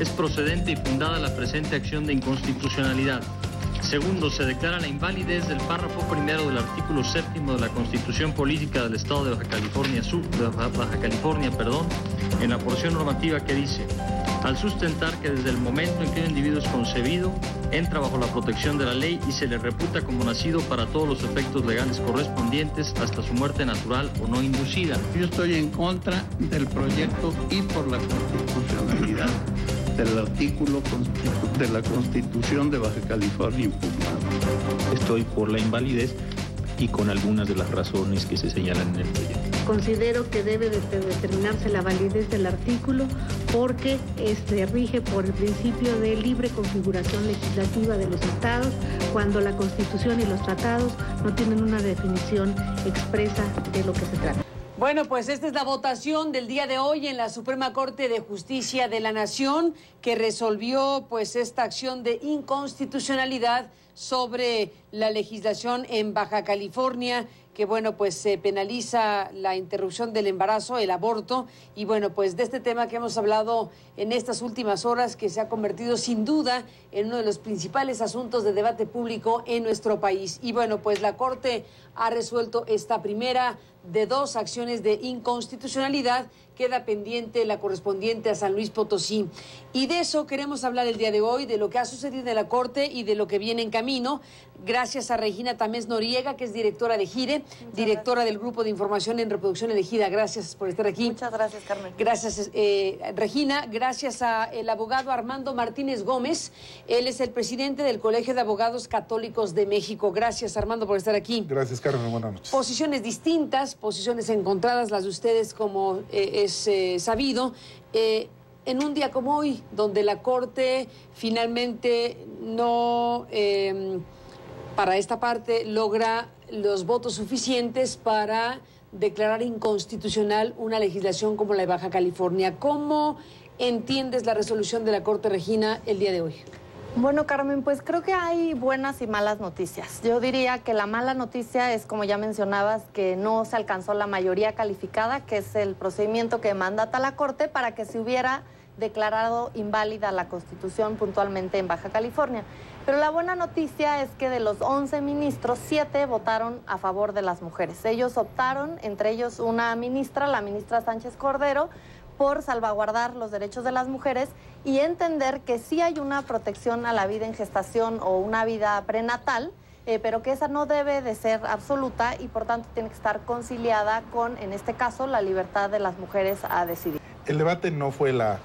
es procedente y fundada la presente acción de inconstitucionalidad. Segundo, se declara la invalidez del párrafo primero del artículo 7º de la Constitución Política del Estado de Baja California en la porción normativa que dice: al sustentar que desde el momento en que un individuo es concebido, entra bajo la protección de la ley y se le reputa como nacido para todos los efectos legales correspondientes hasta su muerte natural o no inducida. Yo estoy en contra del proyecto y por la constitucionalidad del artículo de la Constitución de Baja California impugnado. Estoy por la invalidez y con algunas de las razones que se señalan en el proyecto. Considero que debe de determinarse la validez del artículo porque rige por el principio de libre configuración legislativa de los estados, cuando la Constitución y los tratados no tienen una definición expresa de lo que se trata. Bueno, pues esta es la votación del día de hoy en la Suprema Corte de Justicia de la Nación, que resolvió pues esta acción de inconstitucionalidad sobre la legislación en Baja California, que bueno, pues se penaliza la interrupción del embarazo, el aborto, y bueno, pues de este tema que hemos hablado en estas últimas horas, que se ha convertido sin duda en uno de los principales asuntos de debate público en nuestro país. Y bueno, pues la Corte ha resuelto esta primera de dos acciones de inconstitucionalidad. Queda pendiente la correspondiente a San Luis Potosí. Y de eso queremos hablar el día de hoy, de lo que ha sucedido en la Corte y de lo que viene en camino. Gracias a Regina Tamés Noriega, que es directora de GIRE, directora del Grupo de Información en Reproducción Elegida. Gracias por estar aquí. Muchas gracias, Carmen. Gracias, Regina. Gracias al abogado Armando Martínez Gómez. Él es el presidente del Colegio de Abogados Católicos de México. Gracias, Armando, por estar aquí. Gracias, Carmen. Buenas noches. Posiciones distintas, posiciones encontradas, las de ustedes, como es sabido. En un día como hoy, donde la Corte finalmente no, para esta parte, logra los votos suficientes para declarar inconstitucional una legislación como la de Baja California. ¿Cómo entiendes la resolución de la Corte, Regina, el día de hoy? Bueno, Carmen, pues creo que hay buenas y malas noticias. Yo diría que la mala noticia es, como ya mencionabas, que no se alcanzó la mayoría calificada, que es el procedimiento que mandata la Corte para que se hubiera declarado inválida la Constitución puntualmente en Baja California. Pero la buena noticia es que de los 11 ministros, 7 votaron a favor de las mujeres. Ellos optaron, entre ellos una ministra, la ministra Sánchez Cordero, por salvaguardar los derechos de las mujeres y entender que sí hay una protección a la vida en gestación o una vida prenatal, pero que esa no debe de ser absoluta y por tanto tiene que estar conciliada con, en este caso, la libertad de las mujeres a decidir. El debate no fue la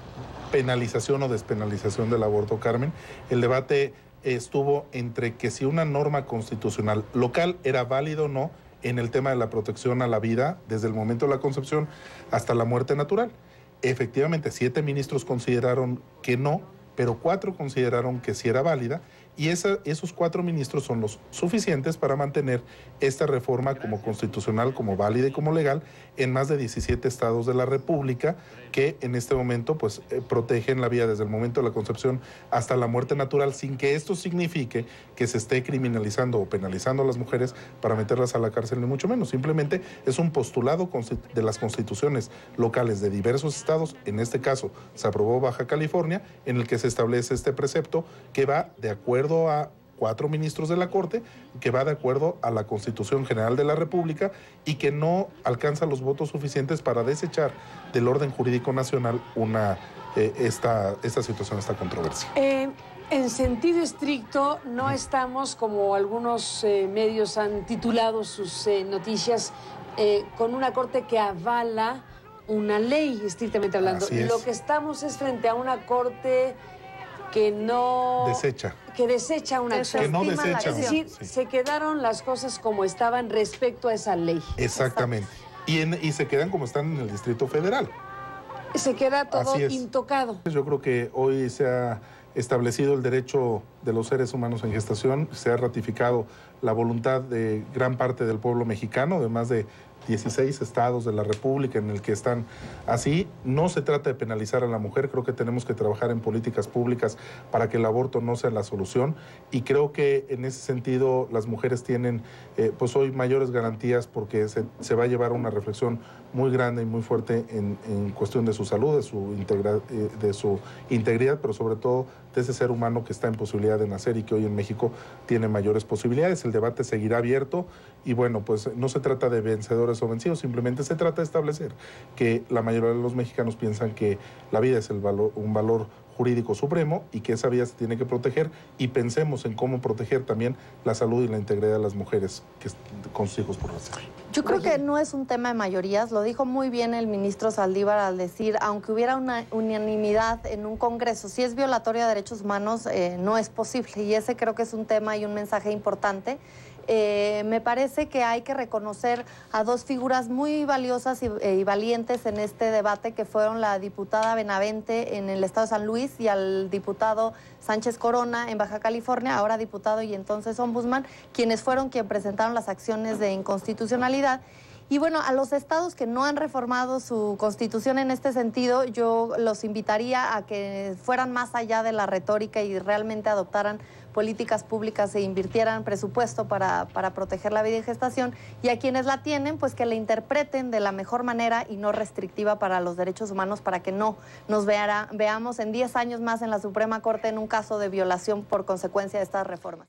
penalización o despenalización del aborto, Carmen. El debate estuvo entre que si una norma constitucional local era válida o no en el tema de la protección a la vida desde el momento de la concepción hasta la muerte natural. Efectivamente, 7 ministros consideraron que no, pero 4 consideraron que sí era válida, y esos 4 ministros son los suficientes para mantener esta reforma como constitucional, como válida y como legal en más de 17 estados de la República, que en este momento pues protegen la vida desde el momento de la concepción hasta la muerte natural, sin que esto signifique que se esté criminalizando o penalizando a las mujeres para meterlas a la cárcel, ni mucho menos. Simplemente es un postulado de las constituciones locales de diversos estados. En este caso se aprobó Baja California, en el que se establece este precepto que va de acuerdo a 4 ministros de la Corte, que va de acuerdo a la Constitución General de la República y que no alcanza los votos suficientes para desechar del orden jurídico nacional esta situación, esta controversia. En sentido estricto, no estamos, como algunos medios han titulado sus noticias, con una Corte que avala una ley, estrictamente hablando. Lo que estamos es frente a una Corte que no... Que desecha una acción. Que no desecha. Es decir, se quedaron las cosas como estaban respecto a esa ley. Exactamente. Y se quedan como están en el Distrito Federal. Se queda todo intocado. Yo creo que hoy se ha establecido el derecho de los seres humanos en gestación, se ha ratificado la voluntad de gran parte del pueblo mexicano, de más de 16 estados de la República en el que están así. No se trata de penalizar a la mujer, creo que tenemos que trabajar en políticas públicas para que el aborto no sea la solución, y creo que en ese sentido las mujeres tienen pues hoy mayores garantías, porque se va a llevar una reflexión muy grande y muy fuerte en cuestión de su salud, de su integridad, pero sobre todo de ese ser humano que está en posibilidad de nacer y que hoy en México tiene mayores posibilidades. El debate seguirá abierto y bueno, pues no se trata de vencedores o vencidos, simplemente se trata de establecer que la mayoría de los mexicanos piensan que la vida es un valor jurídico supremo y que esa vida se tiene que proteger, y pensemos en cómo proteger también la salud y la integridad de las mujeres con sus hijos por nacer. Yo creo que no es un tema de mayorías, lo dijo muy bien el ministro Saldívar al decir, aunque hubiera una unanimidad en un Congreso, si es violatorio de derechos humanos, no es posible, y ese creo que es un tema y un mensaje importante. Me parece que hay que reconocer a dos figuras muy valiosas y valientes en este debate, que fueron la diputada Benavente en el estado de San Luis y al diputado Sánchez Corona en Baja California, ahora diputado y entonces ombudsman, quienes presentaron las acciones de inconstitucionalidad. Y bueno, a los estados que no han reformado su constitución en este sentido, yo los invitaría a que fueran más allá de la retórica y realmente adoptaran políticas públicas e invirtieran presupuesto para proteger la vida y gestación, y a quienes la tienen, pues que la interpreten de la mejor manera y no restrictiva para los derechos humanos, para que no nos veamos en 10 años más en la Suprema Corte en un caso de violación por consecuencia de estas reformas.